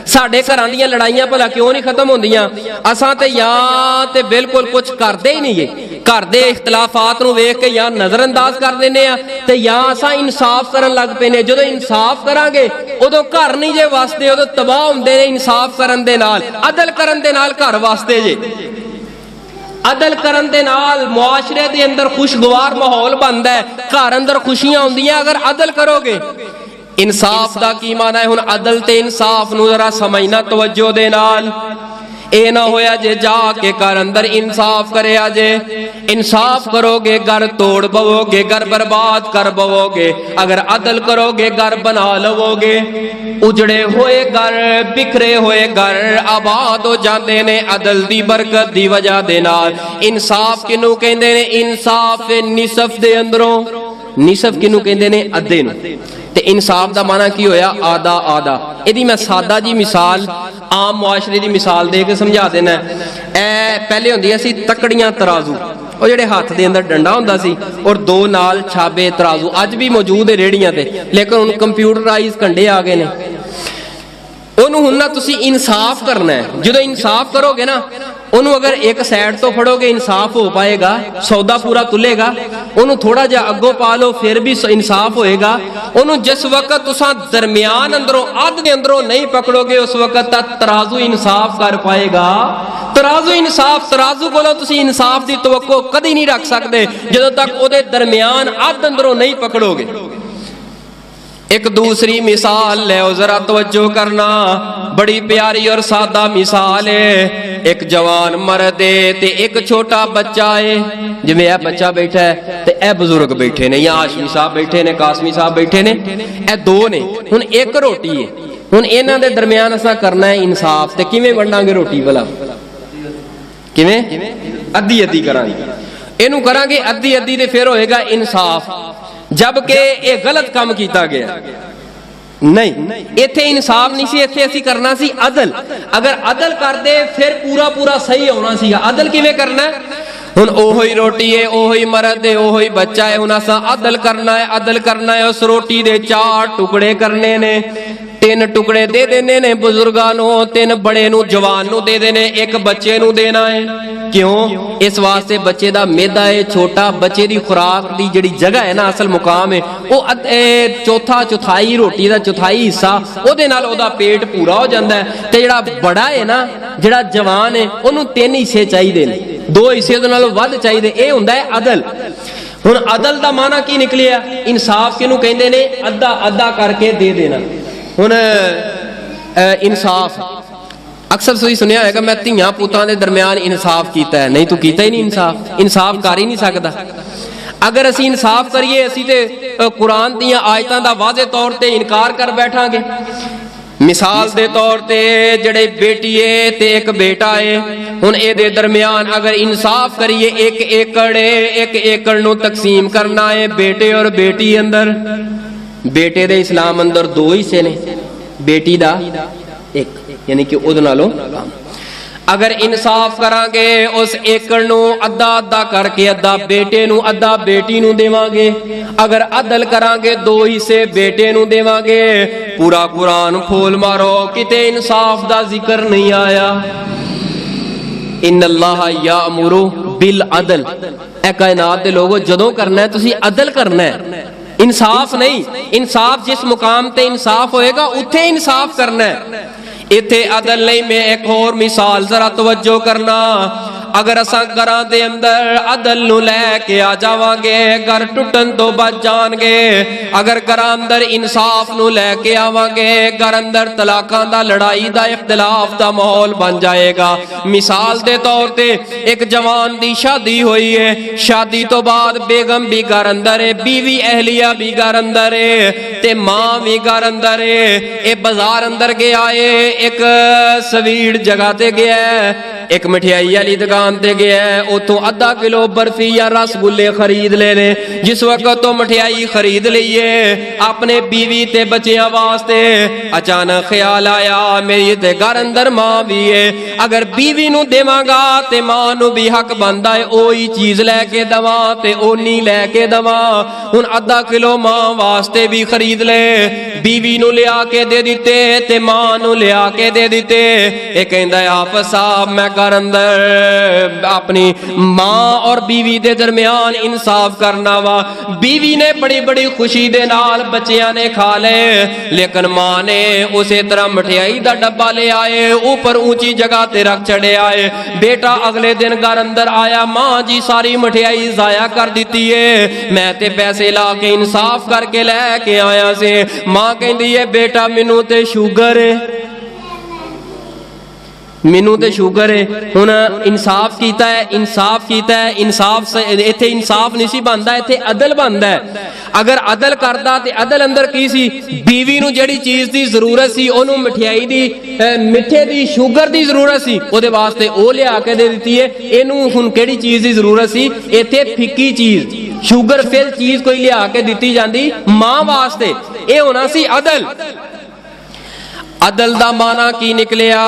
साडे घरां दीयां लड़ाइयां भला क्यों नहीं खत्म होंदियां? असां ते या ते बिल्कुल कुछ करदे ही नहीं गे, घर दे इख्तलाफात नूं वेख के या नज़रअंदाज कर दिंदे आ ते या असां इंसाफ करन लग पैने। जदों इंसाफ करांगे उदों घर नहीं जे वसदे, उदों तबाह हुंदे ने। इंसाफ करन दे नाल, अदल करन दे नाल घर वसदे जे। अदल करन दे नाल मुआशरे दे अंदर खुशगवार माहौल बनदा है, घर अंदर खुशियां आउंदियां अगर अदल करोगे। इंसाफ दा की माना है? हुण अदल ते इंसाफ नूं जरा समझना तवज्जो दे नाल। ए ना होया जे जाके घर अंदर इंसाफ करे जे, इंसाफ करोगे घर तोड़ पवोगे, घर बर्बाद कर पवोगे। अगर अदल करोगे घर बना लवोगे। उजड़े हुए घर, बिखरे हुए घर आबाद हो जाते ने अदल दी बरकत दी वजह दे नाल। इंसाफ किनू कहंदे ने? इंसाफ निसफ दे अंदरों। निसफ किनू कहंदे ने? अद्धे नूं। ते इंसाफ दा माना की होया? आधा आधा। इहदी मैं सादा जी मिसाल आम मुआशरे की मिसाल दे के समझा देना। ए पहले होंदियां सी तकड़ियां तराजू, वो जेडे हाथ दे अंदर डंडा हुंदा सी और दो नाल छाबे तराजू। अज भी मौजूद है रेहड़ियां ते, लेकिन हुण कंप्यूटराइज कंडे आ गए ने। ओनू हुण ना तुसी इंसाफ करना है। जदों इंसाफ करोगे ना, ओनू अगर एक साइड तो फड़ोगे इंसाफ हो पाएगा, सौदा पूरा तुलेगा। ओनू थोड़ा जा अगों पा लो फिर भी इंसाफ होएगा। ओनू जिस वक्त तुसा दरमियान अंदरों अध दे अंदरों नहीं पकड़ोगे, उस वक्त तक तराजू इंसाफ कर पाएगा। तराजू इंसाफ, तराजू कोलों तुसी इंसाफ दी तवक्को कदी नहीं रख सकते जदों तक ओदे दरमियान अध अंदरों नहीं पकड़ोगे। एक दूसरी मिसाल ले जरा तवज्जो करना, बड़ी प्यारी और सादा मिसाल है। एक जवान मर्द है ते एक छोटा बच्चा है। जिवें यह बच्चा बैठा है ते यह बुजुर्ग बैठे ने, या आशमी साहब बैठे ने, कासमी साहब बैठे ने, यह दो ने। हुण एक रोटी है, हुण इन्हां दे दरमियान असां करना है इंसाफ। ते किवें वंडांगे रोटी भला? किवें? अद्धी अद्धी करांगे। इनू करांगे अद्धी अद्धी ते फिर होएगा इंसाफ। जबकि ये गलत काम किया गया नहीं, इत्थे इंसाफ नहीं सी, इत्थे असीं करना सी अदल। अगर अदल करदे फिर पूरा पूरा सही होना सी। अदल किवें करना है? हुण ओही रोटी है, ओही मर्द है, ओही बच्चा है। हुण असां अदल करना है, अदल करना है। उस रोटी दे 4 टुकड़े करने ने, 3 टुकड़े दे देने ने बुजुर्गां नूं, 3 बड़े नूं जवान नूं दे देने, 1 बच्चे नूं देना है। क्यों? इस वास्ते बच्चे दा मेदा है छोटा, बच्चे दी खुराक दी जिहड़ी जगह है ना, असल मुकाम है वो चौथा चौथाई रोटी दा चौथाई हिस्सा, ओदे नाल ओदा पेट पूरा हो जाता है। ते जिहड़ा बड़ा है ना, जिहड़ा जवान है, ओनू 3 हिस्से चाहिए ने, 2 हिस्से ओदे नालों वध चाहिए। ये हुंदा है अदल। हुण अदल दा माना की निकलिया? इंसाफ किनू कहंदे ने? अद्धा अद्धा करके दे देना। हुण इंसाफ अक्सर तुसीं सुनिया होगा, मैं धियां पुत्तां दे दरमियान इंसाफ कीता है। नहीं, तू कीता ही नहीं इंसाफ। इंसाफ कर ही नहीं सकदा। अगर असीं इंसाफ करिए, असीं ते कुरान दीयां आयतां दा वाज़े तौर ते इनकार कर बैठांगे। मिसाल दे तौर ते जिहड़े बेटी है ते एक बेटा है, हुण इहदे दरमियान अगर इंसाफ करिए, 1 एकड़ है, 1 एकड़ नूं तकसीम करना है बेटे और बेटी अंदर। बेटे दे इस्लाम अंदर 2 हिस्से ने, बेटी दा 1, यानी कि उहदे नालों अगर इंसाफ करांगे, उस एकड़ नूं अद्धा अद्धा करके अद्धा बेटे नूं अद्धा बेटी नूं देवांगे। अगर अदल करांगे 2 हिस्से बेटे नूं देवांगे। पूरा कुरान खोल मारो, किते इंसाफ दा जिक्र नहीं आया। इन्नल्लाह यामुरु बिल अदल। ए कायनात दे लोगो, जदों करना है तुसीं अदल करना है, इंसाफ नहीं। इंसाफ जिस मुकाम ते इंसाफ होएगा उत्थे इंसाफ करना है, इत्थे अदल नहीं। मैं एक और मिसाल जरा तवज्जो करना। अगर असां घरां दे अंदर अदल नूं लैके आ जावांगे, घर टुटन तो बच जाणगे। अगर घरां अंदर इंसाफ नूं लैके आवांगे, घर अंदर तलाकां दा, लड़ाई दा, इख्तिलाफ दा माहौल बन जाएगा। मिसाल दे तौर ते एक जवान दी शादी हुई है, शादी तो बाद बेगम भी घर अंदर है, बीवी अहलिया भी घर अंदर है, ते मां भी घर अंदर है। ए बाजार अंदर गया है, एक स्वीट जगह ते गया है, एक मिठाई वाली दुकान ते गया है, उतों आधा किलो बर्फी या रसगुल्ले खरीद लेने। जिस वक्त तो मिठाई खरीद लीए अपने बीवी ते बच्चियां वास्ते, अचानक ख्याल आया मेरी ते घर अंदर मां भी है, अगर बीवी नूं देवांगा ते मां नूं भी हक बनदा है ओही चीज लैके दवां ते ओनी लैके दवां। हुण आधा किलो मां वास्ते भी खरीद खरीद ले, बीवी नू लिया के दे दिते ते मां नू लिया के दे दिते। ये कहंदा है आप साहब मैं घर अंदर अपनी मां और बीवी दे दरमियान इंसाफ करना वा। बीवी ने बड़ी बड़ी खुशी दे नाल बच्चियां ने खा ले, लेकिन मां ने उसे तरह मठियाई दा डब्बा ले आए, ऊपर ऊंची जगह ते रख चढ़े आए। बेटा अगले दिन घर अंदर आया, मां जी सारी मठियाई जाया कर दी है, मैं ते पैसे ला के इंसाफ करके लैके आया से। मां कहती है बेटा मैनू ते शुगर है, मैनू ते शुगर है। हुण इंसाफ कीता है, इंसाफ कीता है, इंसाफ इत्थे इंसाफ नहीं सी बनदा, इत्थे अदल बनदा है। अगर अदल करदा ते अदल अंदर की सी, बीवी नू जिहड़ी चीज दी जरूरत सी ओनू मिठाई दी मिठे दी शुगर दी जरूरत सी, ओदे वास्ते ओ लिया के दे दित्ती है। इनू हुण किहड़ी चीज दी जरूरत सी, इत्थे फिक्की चीज शुगर फिल चीज कोई लिया के दित्ती जांदी मां वास्ते। ये होना सी अदल। अदल दा माना की निकलिया,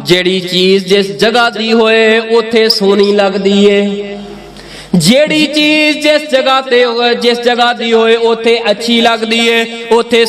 जेड़ी चीज जिस जगह दी होए उथे सोनी लगदी है, जेड़ी चीज जिस जगह दी होए उथे अच्छी लगदी है, उथे